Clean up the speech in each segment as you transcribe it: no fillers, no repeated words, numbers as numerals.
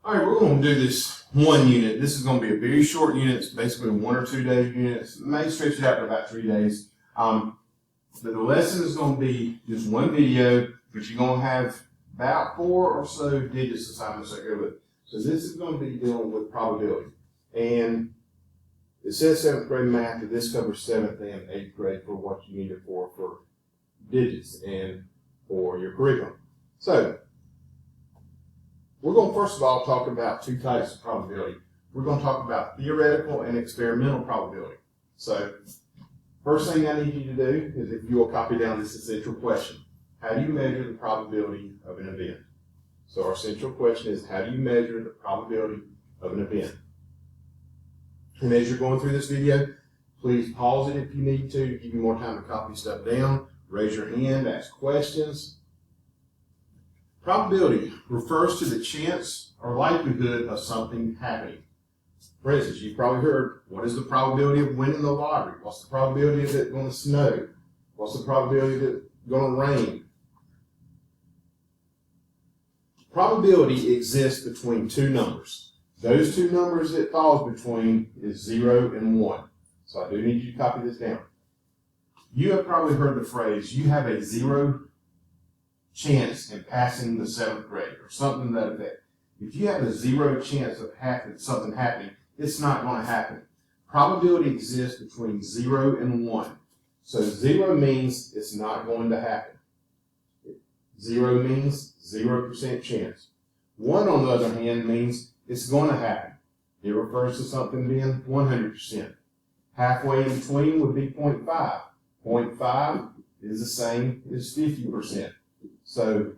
All right, we're going to do this one unit. This is going to be a very short unit. It's basically a 1 or 2 day unit. It may stretch it out to about 3 days. But the lesson is going to be just one video, but you're going to have about 4 or so digits assignments that go with it. So this is going to be dealing with probability. And it says 7th grade math, but this covers 7th and 8th grade for what you need it for digits and for your curriculum. So we're going to first of all talk about 2 types of probability. We're going to talk about theoretical and experimental probability. So first thing I need you to do is, if you will copy down this essential question: how do you measure the probability of an event? So our essential question is, how do you measure the probability of an event? And as you're going through this video, please pause it if you need to give you more time to copy stuff down. Raise your hand, ask questions. Probability refers to the chance or likelihood of something happening. For instance, you've probably heard, what is the probability of winning the lottery? What's the probability of it going to snow? What's the probability of it going to rain? Probability exists between 2 numbers. Those 2 numbers it falls between is 0 and 1. So I do need you to copy this down. You have probably heard the phrase, you have a 0 chance in passing the 7th grade, or something to that effect. If you have a 0 chance of something happening, it's not going to happen. Probability exists between 0 and 1. So 0 means it's not going to happen. 0 means 0% chance. 1, on the other hand, means it's going to happen. It refers to something being 100%. Halfway in between would be 0.5. 0.5 is the same as 50%. So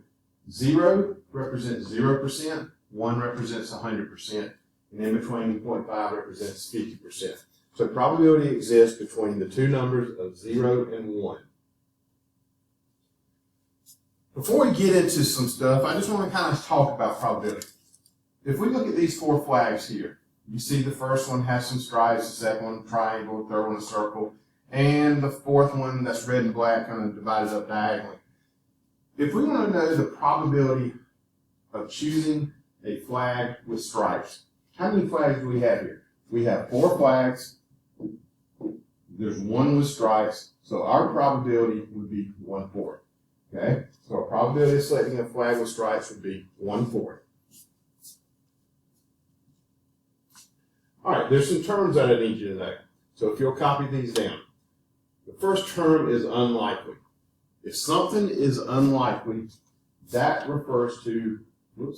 0 represents 0%, 1 represents 100%, and in between 0.5 represents 50%. So probability exists between the 2 numbers of 0 and 1. Before we get into some stuff, I just want to kind of talk about probability. If we look at these 4 flags here, you see the first one has some stripes, the second one triangle, the third one a circle, and the 4th one that's red and black kind of divided up diagonally. If we want to know the probability of choosing a flag with stripes, how many flags do we have here? We have 4 flags. There's 1 with stripes, so our probability would be 1/4. Okay? So our probability of selecting a flag with stripes would be 1/4. All right, there's some terms that I need you to know. So if you'll copy these down. The first term is unlikely. If something is unlikely, that refers to, maybe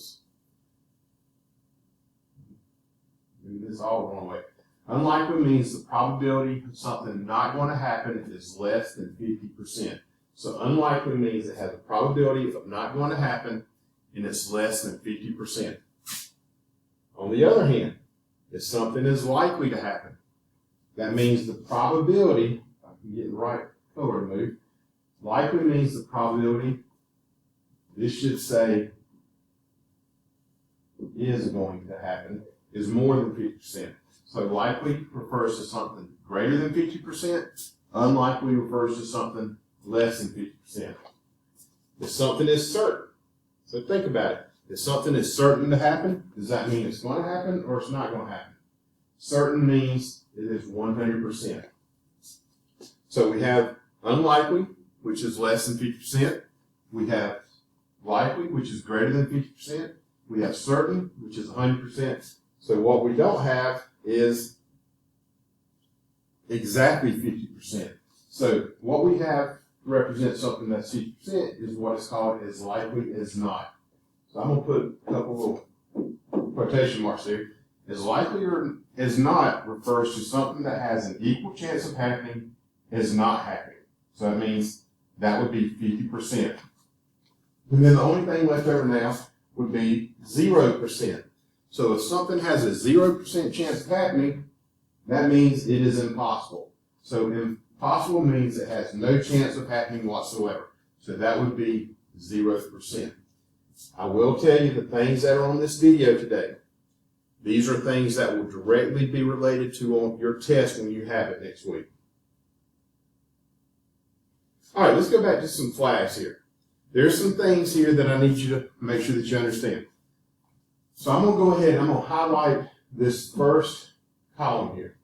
this is all the wrong way. Unlikely means the probability of something not going to happen is less than 50%. So unlikely means it has a probability of not going to happen and it's less than 50%. On the other hand, if something is likely to happen, that means the probability, if I can get the right color to move, likely means the probability, this should say is going to happen, is more than 50%. So likely refers to something greater than 50%. Unlikely refers to something less than 50%. If something is certain, so think about it. If something is certain to happen, does that mean it's going to happen or it's not going to happen? Certain means it is 100%. So we have unlikely, which is less than 50%. We have likely, which is greater than 50%. We have certain, which is 100%. So what we don't have is exactly 50%. So what we have to represent something that's 50% is what is called as likely as not. So I'm going to put a couple little quotation marks there. As likely or as not refers to something that has an equal chance of happening as not happening. So that means that would be 50%. And then the only thing left over now would be 0%. So if something has a 0% chance of happening, that means it is impossible. So impossible means it has no chance of happening whatsoever. So that would be 0%. I will tell you the things that are on this video today. These are things that will directly be related to on your test when you have it next week. All right, let's go back to some flags here. There's some things here that I need you to make sure that you understand. So I'm going to go ahead and I'm going to highlight this first column here.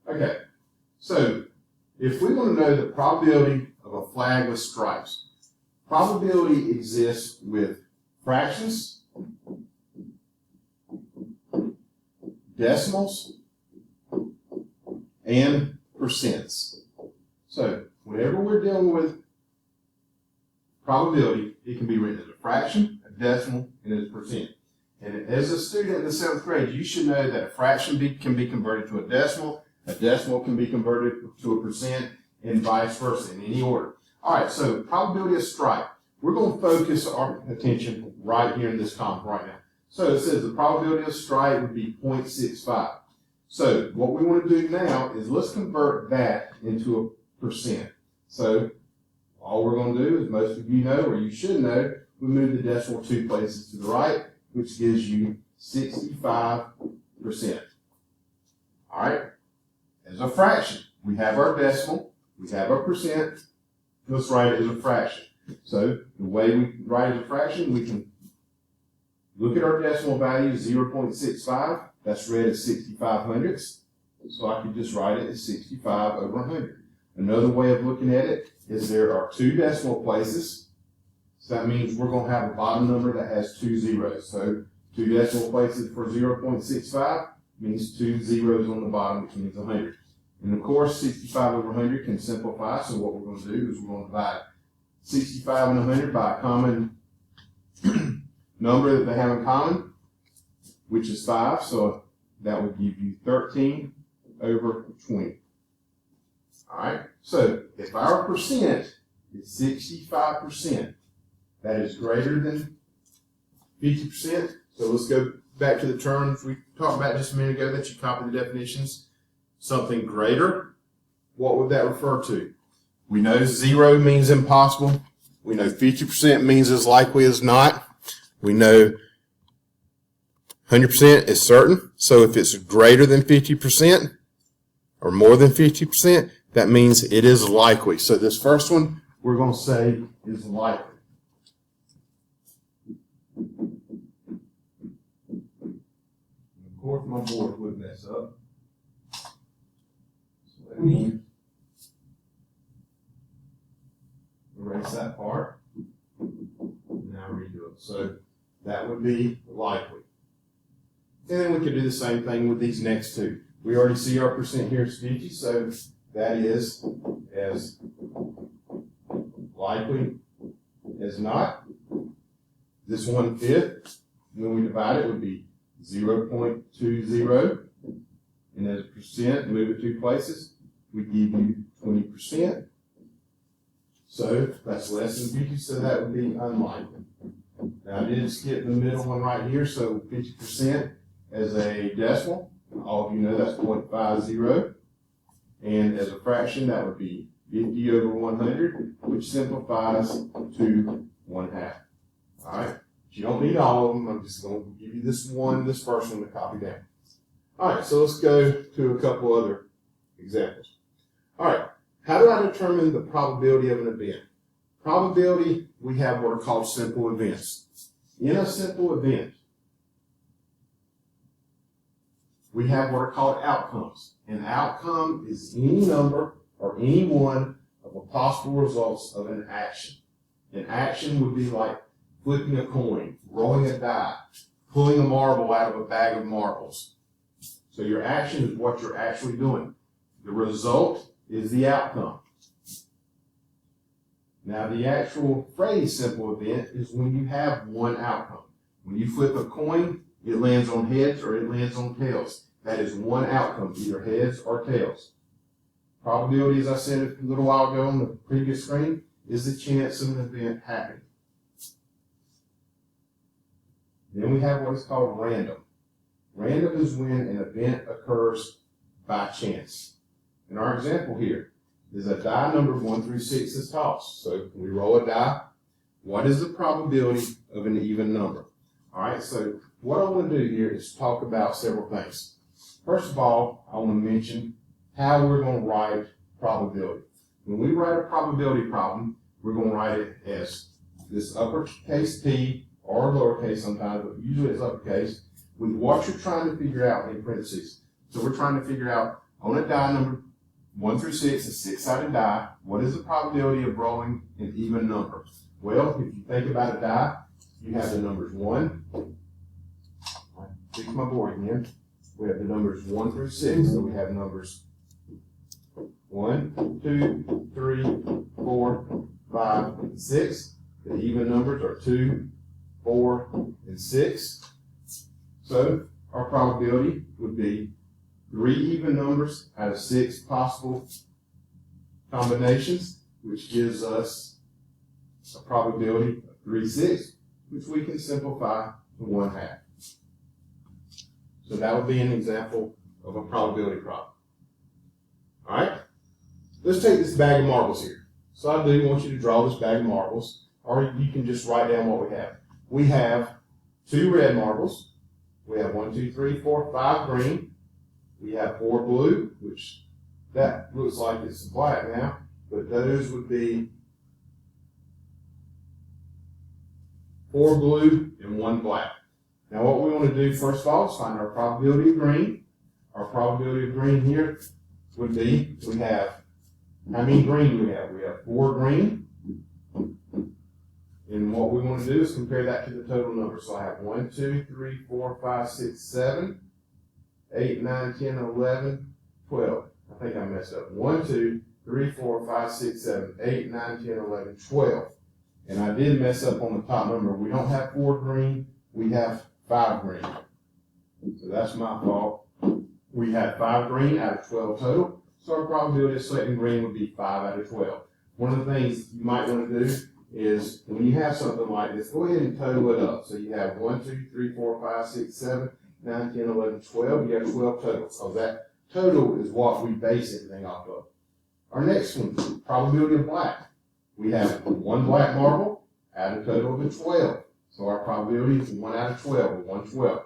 Okay, so if we want to know the probability of a flag with stripes, probability exists with fractions, decimals, and percents. So whenever we're dealing with probability, it can be written as a fraction, a decimal, and as a percent. And as a student in the 7th grade, you should know that a fraction can be converted to a decimal can be converted to a percent, and vice versa in any order. All right, so probability of stripe. We're going to focus our attention right here in this column right now. So it says the probability of stripe would be 0.65. So what we want to do now is let's convert that into a percent. So all we're going to do, as most of you know, or you should know, we move the decimal 2 places to the right, which gives you 65%. All right. As a fraction, we have our decimal, we have our percent. Let's write it as a fraction. So the way we write as a fraction, we can look at our decimal value, 0.65. That's read as 65 hundredths. So I could just write it as 65 over 100. Another way of looking at it is there are 2 decimal places. So that means we're going to have a bottom number that has 2 zeros. So 2 decimal places for 0.65 means 2 zeros on the bottom, which means 100. And of course, 65 over 100 can simplify. So what we're going to do is we're going to divide 65 and 100 by a common number that they have in common, which is 5. So that would give you 13 over 20. All right. So if our percent is 65%, that is greater than 50%. So let's go back to the terms we talked about just a minute ago that you copied the definitions. Something greater, what would that refer to? We know 0 means impossible. We know 50% means as likely as not. We know 100% is certain. So if it's greater than 50% or more than 50%, that means it is likely. So this first one we're going to say is likely. Of course, my board would mess up. So let me erase that part. Now redo it. So that would be likely. And then we could do the same thing with these next two. We already see our percent here is 50, so that is as likely as not. This 1/5, when we divide it, would be 0.20. And as a percent, move it 2 places, we give you 20%. So that's less than 50, so that would be unlikely. Now I did skip the middle one right here, so 50% as a decimal. All of you know that's 0.50. And as a fraction, that would be 50 over 100, which simplifies to 1/2. All right. You don't need all of them. I'm just going to give you this first one to copy down. All right, so let's go to a couple other examples. All right, how do I determine the probability of an event? Probability, we have what are called simple events. In a simple event, we have what are called outcomes. An outcome is any number or any one of the possible results of an action. An action would be like flipping a coin, rolling a die, pulling a marble out of a bag of marbles. So your action is what you're actually doing. The result is the outcome. Now the actual phrase simple event is when you have one outcome. When you flip a coin, it lands on heads or it lands on tails. That is one outcome, either heads or tails. Probability, as I said a little while ago on the previous screen, is the chance of an event happening. Then we have what is called random. Random is when an event occurs by chance. In our example here is a die number 1 through 6 is tossed. So we roll a die. What is the probability of an even number? All right, so what I want to do here is talk about several things. First of all, I want to mention how we're going to write probability. When we write a probability problem, we're going to write it as this uppercase P or lowercase sometimes, but usually it's uppercase, with what you're trying to figure out in parentheses. So we're trying to figure out on a die number 1 through 6, a 6-sided die, what is the probability of rolling an even number? Well, if you think about a die, you have the numbers 1. I fix my board again. We have the numbers 1 through 6, so we have numbers 1, 2, 3, 4, 5, and 6. The even numbers are 2, 4, and 6. So our probability would be 3 even numbers out of 6 possible combinations, which gives us a probability of 3/6, which we can simplify to 1/2. So that would be an example of a probability problem. All right, let's take this bag of marbles here. So I do want you to draw this bag of marbles, or you can just write down what we have. We have 2 red marbles. We have 1, 2, 3, 4, 5 green. We have 4 blue, which that looks like it's black now, but those would be 4 blue and 1 black. Now what we want to do first of all is find our probability of green. Our probability of green here would be, we have, how many green do we have? We have 4 green. And what we want to do is compare that to the total number. So I have 1, 2, 3, 4, 5, 6, 7, 8, 9, 10, 11, 12. I think I messed up. 1, 2, 3, 4, 5, 6, 7, 8, 9, 10, 11, 12. And I did mess up on the top number. We don't have 4 green. We have 5 green. So that's my fault. We have 5 green out of 12 total. So our probability of selecting green would be 5 out of 12. One of the things you might want to do is when you have something like this, go ahead and total it up. So you have 1, 2, 3, 4, 5, 6, 7, 9, 10, 11, 12. You have 12 total. So that total is what we base everything off of. Our next one, probability of black. We have 1 black marble out of a total of 12. So our probability is 1 out of 12, or 1/12.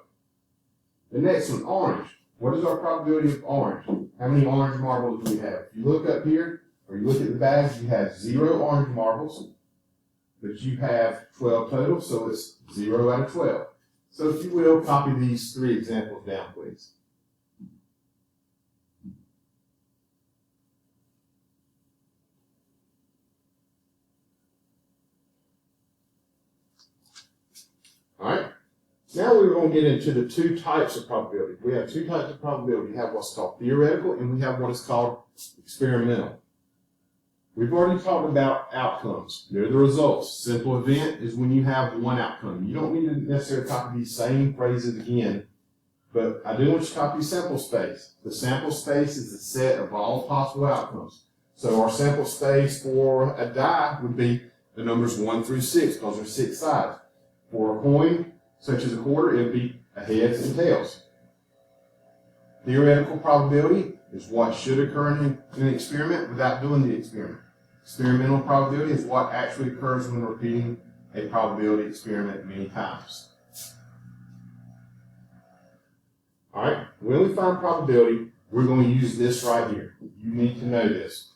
The next one, orange. What is our probability of orange? How many orange marbles do we have? If you look up here, or you look at the bags, you have 0 orange marbles, but you have 12 total, so it's 0 out of 12. So if you will, copy these 3 examples down, please. All right. Now we're going to get into the 2 types of probability. We have 2 types of probability. We have what's called theoretical, and we have what is called experimental. We've already talked about outcomes. They're the results. Simple event is when you have one outcome. You don't need to necessarily copy these same phrases again, but I do want you to copy sample space. The sample space is the set of all possible outcomes. So our sample space for a die would be the numbers 1 through 6, because there's 6 sides. For a coin, such as a quarter, it would be a heads and tails. Theoretical probability is what should occur in an experiment without doing the experiment. Experimental probability is what actually occurs when repeating a probability experiment many times. All right, when we find probability, we're going to use this right here. You need to know this.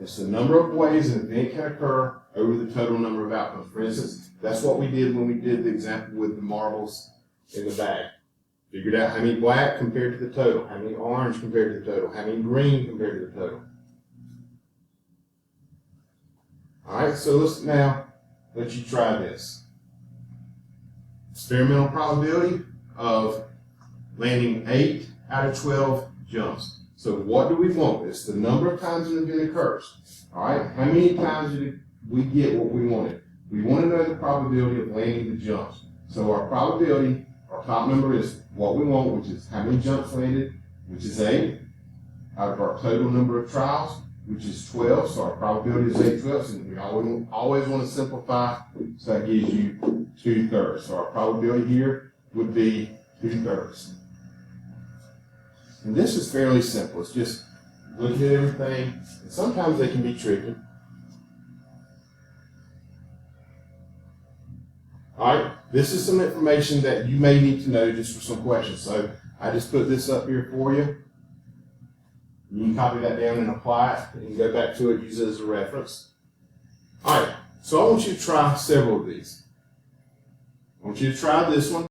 It's the number of ways an event can occur over the total number of outcomes. For instance, that's what we did when we did the example with the marbles in the bag. Figured out how many black compared to the total, how many orange compared to the total, how many green compared to the total. All right, so let's now let you try this. Experimental probability of landing 8 out of 12 jumps. So what do we want? It's the number of times an event occurs. All right, how many times did we get what we wanted? We want to know the probability of landing the jumps. So our probability, our top number is what we want, which is how many jumps landed, which is 8, out of our total number of trials, which is 12. So our probability is 8/12. And we always want to simplify, so that gives you 2/3. So our probability here would be 2/3. And this is fairly simple. It's just looking at everything. And sometimes they can be tricky. All right, this is some information that you may need to know just for some questions. So I just put this up here for you. You can copy that down and apply it, and go back to it, use it as a reference. All right, so I want you to try several of these. I want you to try this one.